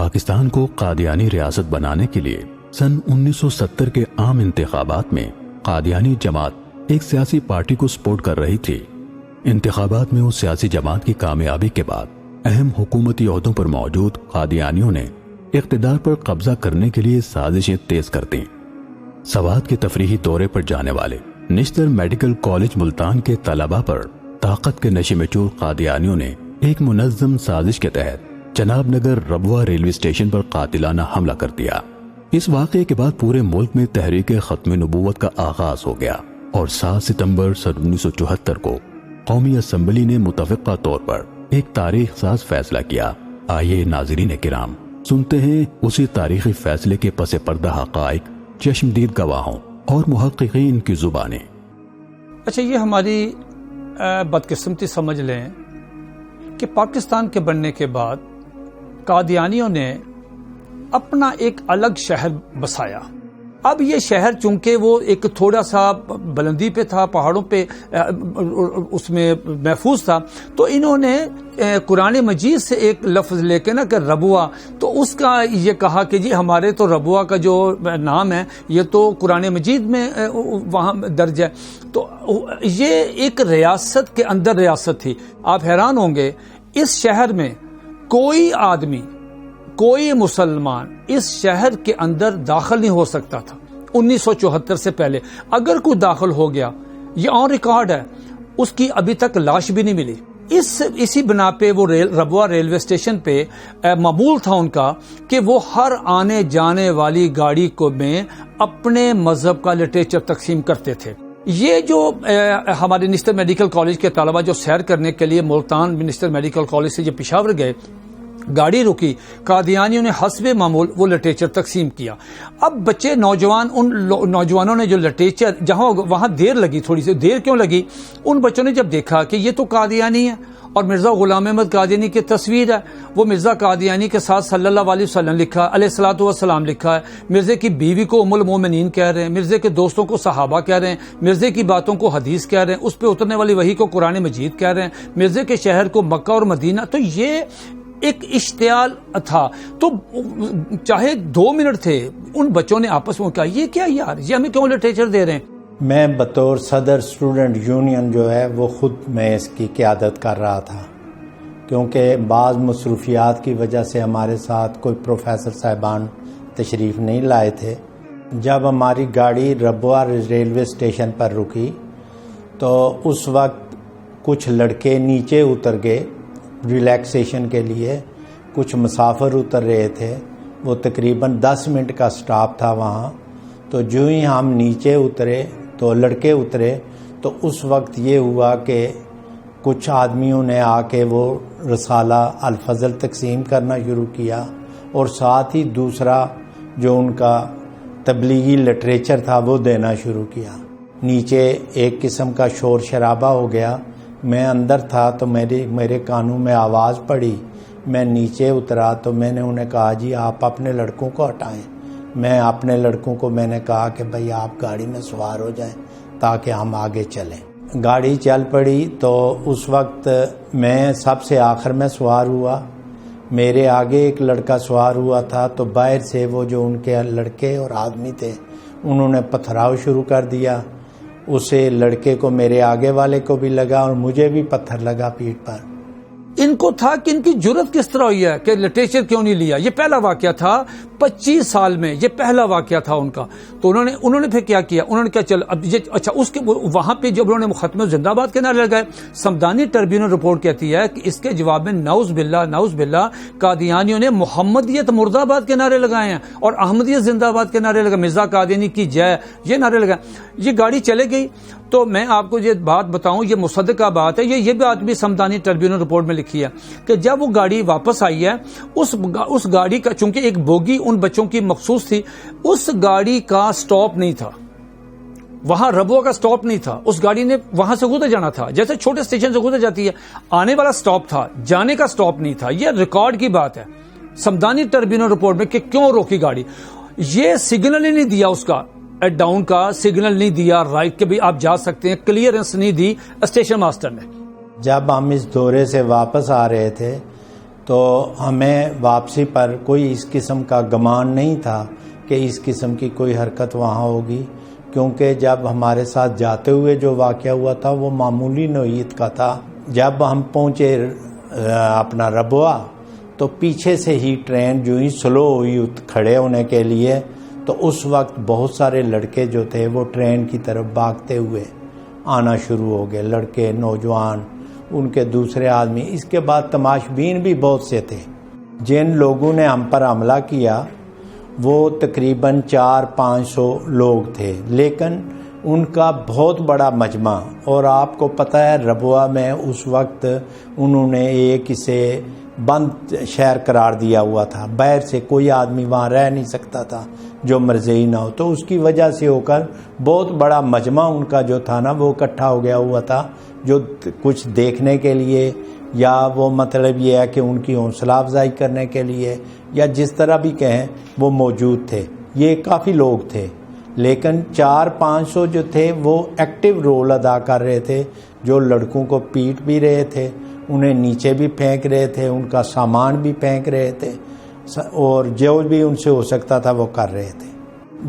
پاکستان کو قادیانی ریاست بنانے کے لیے سن 1970 کے عام انتخابات میں قادیانی جماعت ایک سیاسی پارٹی کو سپورٹ کر رہی تھی۔ انتخابات میں اس سیاسی جماعت کی کامیابی کے بعد اہم حکومتی عہدوں پر موجود قادیانیوں نے اقتدار پر قبضہ کرنے کے لیے سازشیں تیز کر دیں۔ سوات کے تفریحی دورے پر جانے والے نشتر میڈیکل کالج ملتان کے طلباء پر طاقت کے نشے میں چور قادیانیوں نے ایک منظم سازش کے تحت جناب نگر ربوہ ریلوے اسٹیشن پر قاتلانہ حملہ کر دیا۔ اس واقعے کے بعد پورے ملک میں تحریک ختم نبوت کا آغاز ہو گیا اور 7 ستمبر سن 1974 کو قومی اسمبلی نے متفقہ طور پر ایک تاریخ ساز فیصلہ کیا۔ آئیے ناظرین کرام سنتے ہیں اسی تاریخی فیصلے کے پس پردہ حقائق چشمدید گواہوں اور محققین کی زبانیں۔ اچھا، یہ ہماری بدقسمتی سمجھ لیں کہ پاکستان کے بننے کے بعد قادیانیوں نے اپنا ایک الگ شہر بسایا۔ اب یہ شہر چونکہ وہ ایک تھوڑا سا بلندی پہ تھا، پہاڑوں پہ اس میں محفوظ تھا، تو انہوں نے قرآن مجید سے ایک لفظ لے کے نا کہ ربوہ، تو اس کا یہ کہا کہ جی ہمارے تو ربوہ کا جو نام ہے یہ تو قرآن مجید میں وہاں درج ہے۔ تو یہ ایک ریاست کے اندر ریاست تھی۔ آپ حیران ہوں گے اس شہر میں کوئی آدمی، کوئی مسلمان اس شہر کے اندر داخل نہیں ہو سکتا تھا 1974 سے پہلے۔ اگر کوئی داخل ہو گیا، یہ آن ریکارڈ ہے، اس کی ابھی تک لاش بھی نہیں ملی۔ اسی بنا پہ وہ ربوہ ریلوے اسٹیشن پہ معمول تھا ان کا کہ وہ ہر آنے جانے والی گاڑی کو میں اپنے مذہب کا لٹریچر تقسیم کرتے تھے۔ یہ جو ہمارے نشتر میڈیکل کالج کے طلبہ جو سیر کرنے کے لیے ملتان نشتر میڈیکل کالج سے جو پشاور گئے، گاڑی رکی، قادیانیوں نے حسب معمول وہ لٹریچر تقسیم کیا۔ اب بچے نوجوان، ان نوجوانوں نے جو لٹریچر جہاں وہاں دیر لگی، تھوڑی سی دیر کیوں لگی، ان بچوں نے جب دیکھا کہ یہ تو قادیانی ہے اور مرزا غلام احمد قادیانی کی تصویر ہے، وہ مرزا قادیانی کے ساتھ صلی اللہ علیہ وسلم لکھا، علیہ الصلوۃ والسلام لکھا ہے، مرزے کی بیوی کو ام المومنین کہہ رہے ہیں، مرزے کے دوستوں کو صحابہ کہہ رہے ہیں، مرزے کی باتوں کو حدیث کہہ رہے ہیں، اس پہ اترنے والی وحی کو قرآن مجید کہہ رہے ہیں، مرزے کے شہر کو مکہ اور مدینہ۔ تو یہ ایک اشتعال تھا۔ تو چاہے 2 منٹ تھے، ان بچوں نے آپس میں کہا یہ کیا یار، یہ ہمیں کیوں لٹریچر دے رہے ہیں؟ میں بطور صدر اسٹوڈنٹ یونین جو ہے وہ خود میں اس کی قیادت کر رہا تھا، کیونکہ بعض مصروفیات کی وجہ سے ہمارے ساتھ کوئی پروفیسر صاحبان تشریف نہیں لائے تھے۔ جب ہماری گاڑی ربوہ ریلوے اسٹیشن پر رکی تو اس وقت کچھ لڑکے نیچے اتر گئے ریلیکسیشن کے لیے، کچھ مسافر اتر رہے تھے، وہ تقریباً 10 منٹ کا سٹاپ تھا وہاں۔ تو جو ہی ہم نیچے اترے تو لڑکے اترے تو اس وقت یہ ہوا کہ کچھ آدمیوں نے آ کے وہ رسالہ الفضل تقسیم کرنا شروع کیا، اور ساتھ ہی دوسرا جو ان کا تبلیغی لٹریچر تھا وہ دینا شروع کیا۔ نیچے ایک قسم کا شور شرابہ ہو گیا۔ میں اندر تھا تو میرے کانوں میں آواز پڑی، میں نیچے اترا تو میں نے انہیں کہا جی آپ اپنے لڑکوں کو ہٹائیں۔ میں اپنے لڑکوں کو میں نے کہا کہ بھائی آپ گاڑی میں سوار ہو جائیں تاکہ ہم آگے چلیں۔ گاڑی چل پڑی تو اس وقت میں سب سے آخر میں سوار ہوا، میرے آگے ایک لڑکا سوار ہوا تھا، تو باہر سے وہ جو ان کے لڑکے اور آدمی تھے انہوں نے پتھراؤ شروع کر دیا۔ اسے لڑکے کو، میرے آگے والے کو بھی لگا اور مجھے بھی پتھر لگا پیٹھ پر۔ ان کو تھا کہ ان کی جرت کس طرح ہوئی ہے کہ لٹریچر کیوں نہیں لیا۔ یہ پہلا واقعہ تھا 25 سال میں، یہ پہلا واقعہ تھا ان کا۔ تو انہوں نے پھر کیا کیا، انہوں نے کیا چل اب یہ اچھا اس کے وہاں پہ جب انہوں نے ختم زندہ باد کے نعرے لگائے، سمدانی ٹربیونل رپورٹ کہتی ہے کہ اس کے جواب میں نعوذ باللہ قادیانیوں نے محمدیت مرد آباد کے نعرے لگائے ہیں اور احمدیت زندہ باد کے نعرے لگائے، مرزا قادیانی کی جے، یہ نعرے لگائے۔ یہ گاڑی چلے گئی تو میں آپ کو یہ بات بتاؤں، یہ مصدقہ بات ہے، یہ بات بھی سمدانی ٹربیونل رپورٹ میں لکھی ہے کہ جب وہ گاڑی واپس آئی ہے، اس گاڑی کا چونکہ ایک بوگی ان بچوں کی مخصوص تھی، اس گاڑی کا سٹاپ نہیں تھا، وہاں ربوہ کا سٹاپ نہیں تھا، اس گاڑی نے وہاں سے گزر جانا تھا، جیسے چھوٹے اسٹیشن سے گزر جاتی ہے، آنے والا سٹاپ تھا، جانے کا سٹاپ نہیں تھا۔ یہ ریکارڈ کی بات ہے سمدانی ٹربیونل رپورٹ میں کہ کیوں روکی گاڑی۔ یہ سگنل ہی نہیں دیا، اس کا ڈاؤن کا سگنل نہیں دیا، رائٹ کے بھی آپ جا سکتے ہیں، کلیئرنس نہیں دی اسٹیشن ماسٹر نے۔ جب ہم اس دورے سے واپس آ رہے تھے تو ہمیں واپسی پر کوئی اس قسم کا گمان نہیں تھا کہ اس قسم کی کوئی حرکت وہاں ہوگی، کیونکہ جب ہمارے ساتھ جاتے ہوئے جو واقعہ ہوا تھا وہ معمولی نوعیت کا تھا۔ جب ہم پہنچے اپنا ربوہ تو پیچھے سے ہی ٹرین جو ہی سلو ہوئی کھڑے ہونے کے لیے، تو اس وقت بہت سارے لڑکے جو تھے وہ ٹرین کی طرف بھاگتے ہوئے آنا شروع ہو گئے، لڑکے، نوجوان، ان کے دوسرے آدمی۔ اس کے بعد تماشبین بھی بہت سے تھے۔ جن لوگوں نے ہم پر حملہ کیا وہ تقریباً 400-500 لوگ تھے، لیکن ان کا بہت بڑا مجمع، اور آپ کو پتہ ہے ربوہ میں اس وقت انہوں نے ایک اسے بند شہر قرار دیا ہوا تھا، باہر سے کوئی آدمی وہاں رہ نہیں سکتا تھا جو مرضی نہ ہو، تو اس کی وجہ سے ہو کر بہت بڑا مجمع ان کا جو تھا نا وہ اکٹھا ہو گیا ہوا تھا، جو کچھ دیکھنے کے لیے یا وہ مطلب یہ ہے کہ ان کی حوصلہ افزائی کرنے کے لیے یا جس طرح بھی کہیں وہ موجود تھے۔ یہ کافی لوگ تھے، لیکن 400-500 جو تھے وہ ایکٹیو رول ادا کر رہے تھے، جو لڑکوں کو پیٹ بھی رہے تھے، انہیں نیچے بھی پھینک رہے تھے، ان کا سامان بھی پھینک رہے تھے، اور جو بھی ان سے ہو سکتا تھا وہ کر رہے تھے۔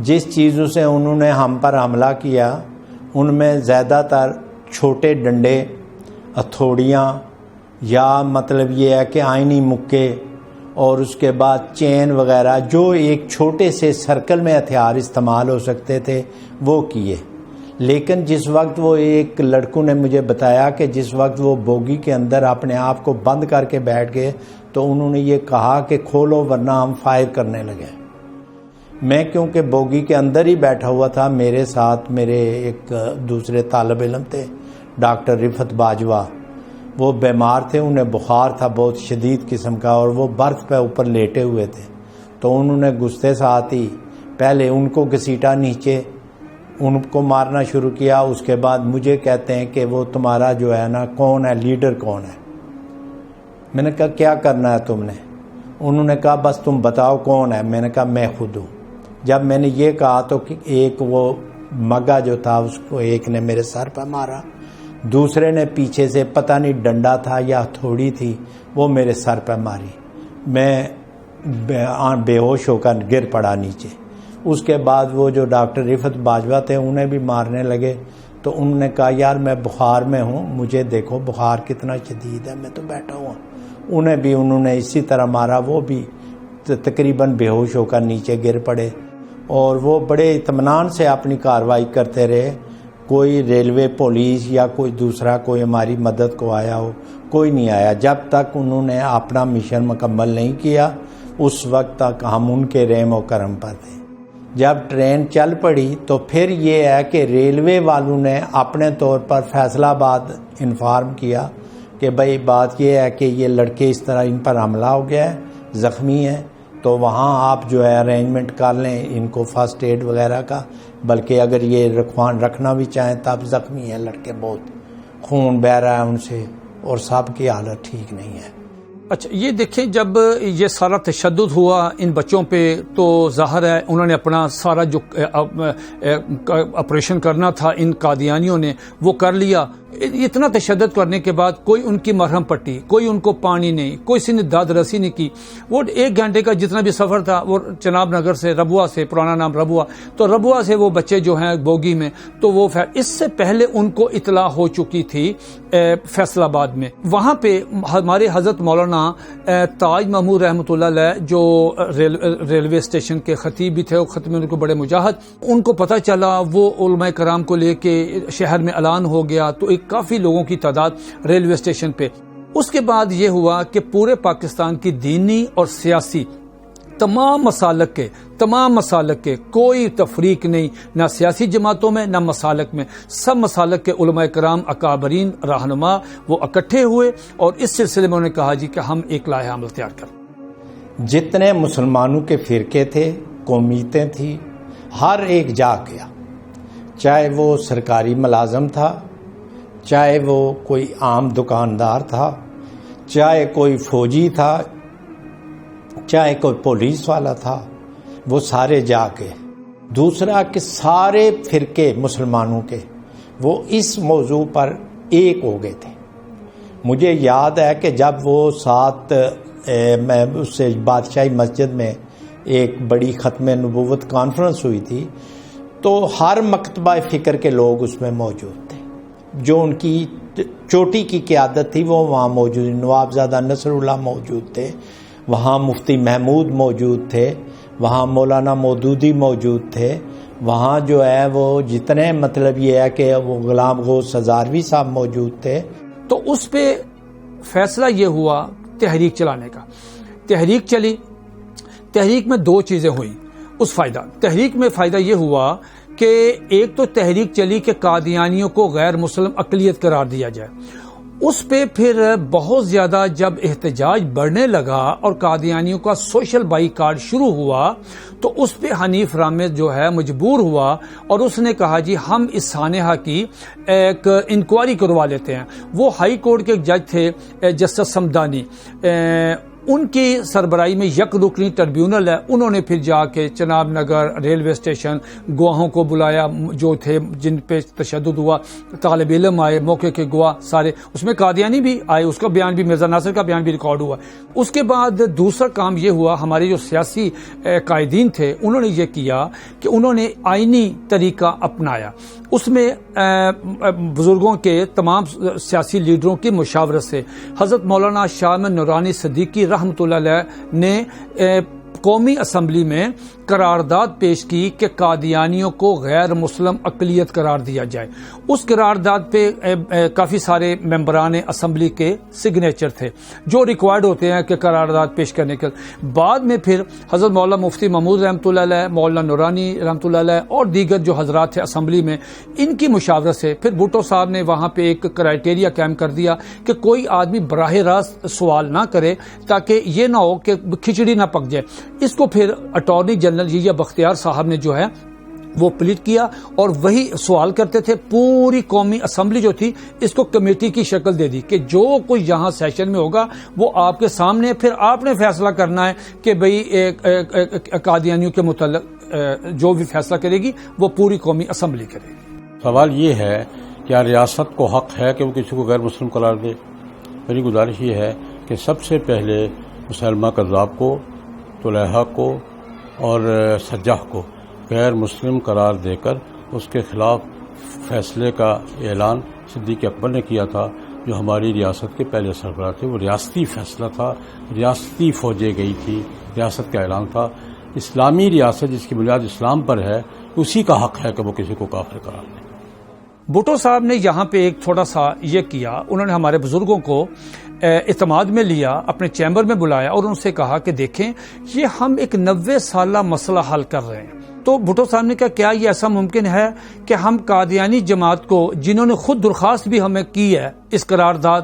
جس چیزوں سے انہوں نے ہم پر حملہ کیا ان میں زیادہ تر چھوٹے ڈنڈے، ہتھوڑیاں، یا مطلب یہ ہے کہ آئینی مکے، اور اس کے بعد چین وغیرہ، جو ایک چھوٹے سے سرکل میں ہتھیار استعمال ہو سکتے تھے وہ کیے۔ لیکن جس وقت وہ ایک لڑکوں نے مجھے بتایا کہ جس وقت وہ بوگی کے اندر اپنے آپ کو بند کر کے بیٹھ گئے تو انہوں نے یہ کہا کہ کھولو ورنہ ہم فائر کرنے لگے۔ میں کیونکہ بوگی کے اندر ہی بیٹھا ہوا تھا، میرے ساتھ میرے ایک دوسرے طالب علم تھے، ڈاکٹر رفت باجوہ، وہ بیمار تھے، انہیں بخار تھا بہت شدید قسم کا، اور وہ برف پہ اوپر لیٹے ہوئے تھے، تو انہوں نے غصے ساتھ ہی پہلے ان کو گھسیٹا نیچے، ان کو مارنا شروع کیا۔ اس کے بعد مجھے کہتے ہیں کہ وہ تمہارا جو ہے نا کون ہے، لیڈر کون ہے؟ میں نے کہا کیا کرنا ہے تم نے؟ انہوں نے کہا بس تم بتاؤ کون ہے۔ میں نے کہا میں خود ہوں۔ جب میں نے یہ کہا تو ایک وہ مگا جو تھا اس کو ایک نے میرے سر پہ مارا، دوسرے نے پیچھے سے پتہ نہیں ڈنڈا تھا یا تھوڑی تھی وہ میرے سر پہ ماری، میں بے ہوش ہو کر گر پڑا نیچے۔ اس کے بعد وہ جو ڈاکٹر رفت باجوہ تھے انہیں بھی مارنے لگے، تو انہوں نے کہا یار میں بخار میں ہوں، مجھے دیکھو بخار کتنا شدید ہے، میں تو بیٹھا ہوا۔ انہوں نے اسی طرح مارا، وہ بھی تقریباً بے ہوش ہو کر نیچے گر پڑے، اور وہ بڑے اطمینان سے اپنی کارروائی کرتے رہے۔ کوئی ریلوے پولیس یا کوئی دوسرا کوئی ہماری مدد کو آیا ہو، کوئی نہیں آیا۔ جب تک انہوں نے اپنا مشن مکمل نہیں کیا اس وقت تک ہم ان کے رحم و کرم پر تھے۔ جب ٹرین چل پڑی تو پھر یہ ہے کہ ریلوے والوں نے اپنے طور پر فیصلہ آباد انفارم کیا کہ بھائی بات یہ ہے کہ یہ لڑکے اس طرح ان پر حملہ ہو گیا ہے، زخمی ہیں، تو وہاں آپ جو ہے ارینجمنٹ کر لیں ان کو فرسٹ ایڈ وغیرہ کا، بلکہ اگر یہ رکھنا بھی چاہیں تب زخمی ہیں لڑکے، بہت خون بہہ رہا ہے ان سے، اور سب کی حالت ٹھیک نہیں ہے۔ اچھا یہ دیکھیں، جب یہ سارا تشدد ہوا ان بچوں پہ تو ظاہر ہے انہوں نے اپنا سارا جو آپریشن کرنا تھا ان قادیانیوں نے وہ کر لیا۔ اتنا تشدد کرنے کے بعد کوئی ان کی مرہم پٹی، کوئی ان کو پانی نہیں، کوئی سی نے داد رسی نہیں کی۔ وہ 1 گھنٹے کا جتنا بھی سفر تھا وہ چناب نگر سے، ربوہ سے، پرانا نام ربوہ، تو ربوہ سے وہ بچے جو ہیں بوگی میں، تو وہ اس سے پہلے ان کو اطلاع ہو چکی تھی فیصل آباد میں۔ وہاں پہ ہمارے حضرت مولانا تاج محمود رحمۃ اللہ علیہ جو ریلوے اسٹیشن کے خطیب بھی تھے، وہ خطیب میں ان کو بڑے مجاہد، ان کو پتہ چلا، وہ علماء کرام کو لے کے شہر میں اعلان ہو گیا، تو کافی لوگوں کی تعداد ریلوے اسٹیشن پہ۔ اس کے بعد یہ ہوا کہ پورے پاکستان کی دینی اور سیاسی تمام مسالک کے کوئی تفریق نہیں، نہ سیاسی جماعتوں میں نہ مسالک میں، سب مسالک کے علماء کرام اکابرین رہنما وہ اکٹھے ہوئے، اور اس سلسلے میں انہوں نے کہا جی کہ ہم ایک لائحہ عمل تیار کریں۔ جتنے مسلمانوں کے فرقے تھے، قومیتیں تھیں، ہر ایک جا گیا، چاہے وہ سرکاری ملازم تھا، چاہے وہ کوئی عام دکاندار تھا، چاہے کوئی فوجی تھا، چاہے کوئی پولیس والا تھا، وہ سارے جا کے۔ دوسرا کہ سارے فرقے مسلمانوں کے وہ اس موضوع پر ایک ہو گئے تھے۔ مجھے یاد ہے کہ جب وہ 7 میں اس سے بادشاہی مسجد میں ایک بڑی ختم نبوت کانفرنس ہوئی تھی، تو ہر مکتبہ فکر کے لوگ اس میں موجود تھے، جو ان کی چوٹی کی قیادت تھی وہ وہاں موجود، نوابزادہ نصر اللہ موجود تھے، وہاں مفتی محمود موجود تھے، وہاں مولانا مودودی موجود تھے، وہاں جو ہے وہ جتنے مطلب یہ ہے کہ وہ غلام غوث ہزاروی صاحب موجود تھے۔ تو اس پہ فیصلہ یہ ہوا تحریک چلانے کا۔ تحریک چلی، تحریک میں دو چیزیں ہوئی اس فائدہ۔ تحریک میں فائدہ یہ ہوا کہ ایک تو تحریک چلی کہ قادیانیوں کو غیر مسلم اقلیت قرار دیا جائے، اس پہ پھر بہت زیادہ جب احتجاج بڑھنے لگا اور قادیانیوں کا سوشل بائیکاٹ شروع ہوا تو اس پہ حنیف رامز جو ہے مجبور ہوا اور اس نے کہا جی ہم اس سانحہ کی ایک انکوائری کروا لیتے ہیں۔ وہ ہائی کورٹ کے جج تھے جسٹس سمدانی، ان کی سربراہی میں یک رکنی ٹربیونل ہے، انہوں نے پھر جا کے چناب نگر ریلوے اسٹیشن گواہوں کو بلایا جو تھے جن پہ تشدد ہوا، طالب علم آئے، موقع کے گواہ سارے، اس میں قادیانی بھی آئے، اس کا بیان بھی مرزا ناصر کا بیان بھی ریکارڈ ہوا۔ اس کے بعد دوسرا کام یہ ہوا، ہمارے جو سیاسی قائدین تھے انہوں نے یہ کیا کہ انہوں نے آئینی طریقہ اپنایا، اس میں بزرگوں کے تمام سیاسی لیڈروں کی مشاورت سے حضرت مولانا شاہ احمد نورانی صدیقی رحمۃ اللہ علیہ نے قومی اسمبلی میں قرارداد پیش کی کہ قادیانیوں کو غیر مسلم اقلیت قرار دیا جائے۔ اس قرارداد پہ کافی سارے ممبران اسمبلی کے سگنیچر تھے جو ریکوائرڈ ہوتے ہیں کہ قرارداد پیش کرنے کے بعد میں پھر حضرت مولانا مفتی محمود رحمۃ اللہ علیہ، مولانا نورانی رحمۃ اللہ علیہ اور دیگر جو حضرات تھے اسمبلی میں، ان کی مشاورت سے پھر بھٹو صاحب نے وہاں پہ ایک کرائیٹیریا قائم کر دیا کہ کوئی آدمی براہ راست سوال نہ کرے تاکہ یہ نہ ہو کہ کھچڑی نہ پک جائے۔ اس کو پھر اٹارنی جنرل یا بختیار صاحب نے جو ہے وہ پلیٹ کیا اور وہی سوال کرتے تھے۔ پوری قومی اسمبلی جو تھی اس کو کمیٹی کی شکل دے دی کہ جو کوئی یہاں سیشن میں ہوگا وہ آپ کے سامنے، پھر آپ نے فیصلہ کرنا ہے کہ بھئی قادیانیوں کے متعلق جو بھی فیصلہ کرے گی وہ پوری قومی اسمبلی کرے گی۔ سوال یہ ہے کیا ریاست کو حق ہے کہ وہ کسی کو غیر مسلم قرار دے؟ میری گزارش یہ ہے کہ سب سے پہلے مسلمہ کذاب کو، طلحہ کو اور سجاح کو غیر مسلم قرار دے کر اس کے خلاف فیصلے کا اعلان صدیق اکبر نے کیا تھا، جو ہماری ریاست کے پہلے سربراہ تھے۔ وہ ریاستی فیصلہ تھا، ریاستی فوجیں گئی تھی، ریاست کا اعلان تھا۔ اسلامی ریاست جس کی بنیاد اسلام پر ہے، اسی کا حق ہے کہ وہ کسی کو کافر قرار دے۔ بھٹو صاحب نے یہاں پہ ایک تھوڑا سا یہ کیا، انہوں نے ہمارے بزرگوں کو اعتماد میں لیا، اپنے چیمبر میں بلایا اور ان سے کہا کہ دیکھیں یہ ہم ایک 90 سالہ مسئلہ حل کر رہے ہیں۔ تو بھٹو صاحب نے کہا کیا یہ ایسا ممکن ہے کہ ہم قادیانی جماعت کو، جنہوں نے خود درخواست بھی ہمیں کی ہے اس قرارداد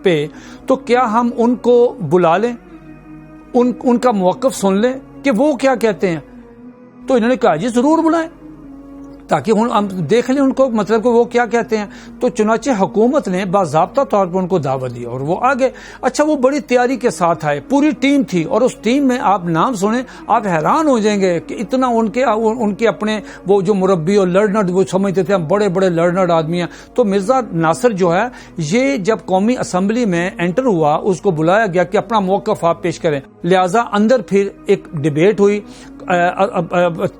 پہ، تو کیا ہم ان کو بلا لیں، ان کا موقف سن لیں کہ وہ کیا کہتے ہیں؟ تو انہوں نے کہا جی ضرور بلائیں تاکہ ہم دیکھ لیں ان کو، مطلب کہ وہ کیا کہتے ہیں۔ تو چنانچہ حکومت نے باضابطہ طور پر ان کو دعوت دی اور وہ آگے۔ اچھا وہ بڑی تیاری کے ساتھ آئے، پوری ٹیم تھی، اور اس ٹیم میں آپ نام سنیں آپ حیران ہو جائیں گے کہ اتنا ان کے اپنے وہ جو مربی اور لرنر وہ سمجھتے تھے ہم بڑے بڑے لرنر آدمی ہیں۔ تو مرزا ناصر جو ہے یہ جب قومی اسمبلی میں انٹر ہوا اس کو بلایا گیا کہ اپنا موقف آپ پیش کریں، لہذا اندر پھر ایک ڈیبیٹ ہوئی،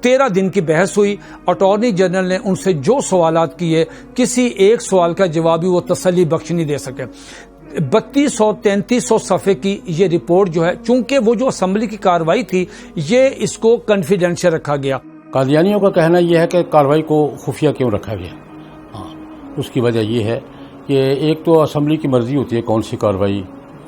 13 دن کی بحث ہوئی۔ اٹارنی جنرل نے ان سے جو سوالات کیے کسی ایک سوال کا جواب بھی وہ تسلی بخش نہیں دے سکے۔ 3200-3300 صفحے کی یہ رپورٹ جو ہے، چونکہ وہ جو اسمبلی کی کارروائی تھی یہ اس کو کنفیڈینشیل رکھا گیا۔ قادیانیوں کا کہنا یہ ہے کہ کارروائی کو خفیہ کیوں رکھا گیا؟ اس کی وجہ یہ ہے کہ ایک تو اسمبلی کی مرضی ہوتی ہے کون سی کارروائی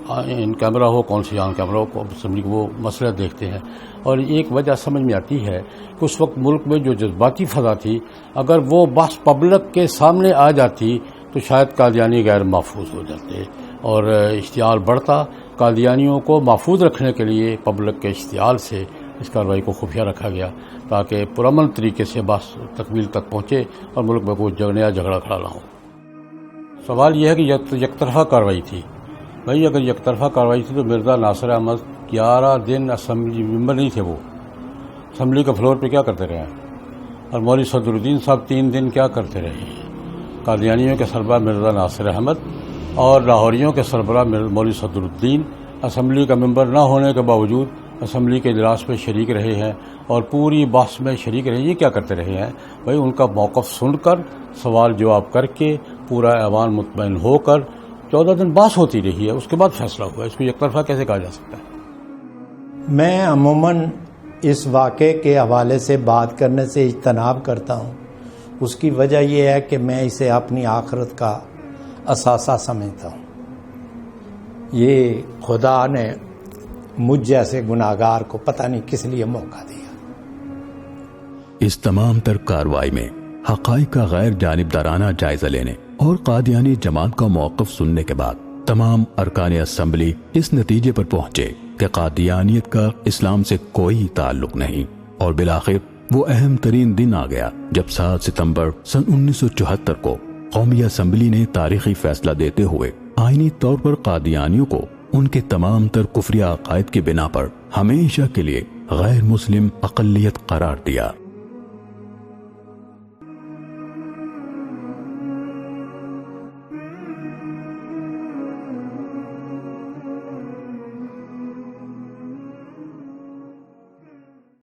ان کیمرہ ہو، کون سی آن کیمرہ ہو، اسمبلی کو وہ مسئلہ دیکھتے ہیں۔ اور ایک وجہ سمجھ میں آتی ہے کہ اس وقت ملک میں جو جذباتی فضا تھی، اگر وہ بحث پبلک کے سامنے آ جاتی تو شاید قادیانی غیر محفوظ ہو جاتے اور اشتعال بڑھتا۔ قادیانیوں کو محفوظ رکھنے کے لیے پبلک کے اشتعال سے اس کارروائی کو خفیہ رکھا گیا تاکہ پرامن طریقے سے بحث تکمیل تک پہنچے اور ملک میں کوئی نیا جھگڑا کھڑا نہ ہو۔ سوال یہ ہے کہ یک طرفہ کارروائی تھی۔ بھائی اگر یک طرفہ کارروائی تھی تو مرزا ناصر احمد 11 دن اسمبلی ممبر نہیں تھے، وہ اسمبلی کے فلور پہ کیا کرتے رہے، اور مولوی صدر الدین صاحب 3 دن کیا کرتے رہے۔ قادیانیوں کے سربراہ مرزا ناصر احمد اور لاہوریوں کے سربراہ مولوی صدر الدین اسمبلی کا ممبر نہ ہونے کے باوجود اسمبلی کے اجلاس میں شریک رہے ہیں اور پوری بحث میں شریک رہے ہیں. یہ کیا کرتے رہے ہیں بھائی؟ ان کا موقف سن کر سوال جواب کر کے پورا ایوان مطمئن ہو کر 14 دن بحث ہوتی رہی ہے، اس کے بعد فیصلہ ہوا. اس کو یک طرفہ کیسے کہا جا سکتا ہے؟ میں عموماً اس واقعے کے حوالے سے بات کرنے سے اجتناب کرتا ہوں. اس کی وجہ یہ ہے کہ میں اسے اپنی آخرت کا اثاثہ سمجھتا ہوں. یہ خدا نے مجھ جیسے گناہگار کو پتہ نہیں کس لیے موقع دیا. اس تمام تر کارروائی میں حقائق کا غیر جانبدارانہ جائزہ لینے اور قادیانی جماعت کا موقف سننے کے بعد تمام ارکان اسمبلی اس نتیجے پر پہنچے کہ قادیانیت کا اسلام سے کوئی تعلق نہیں. اور بالآخر وہ اہم ترین دن آ گیا جب 7 ستمبر سن 1974 کو قومی اسمبلی نے تاریخی فیصلہ دیتے ہوئے آئینی طور پر قادیانیوں کو ان کے تمام تر کفری عقائد کی بنا پر ہمیشہ کے لیے غیر مسلم اقلیت قرار دیا.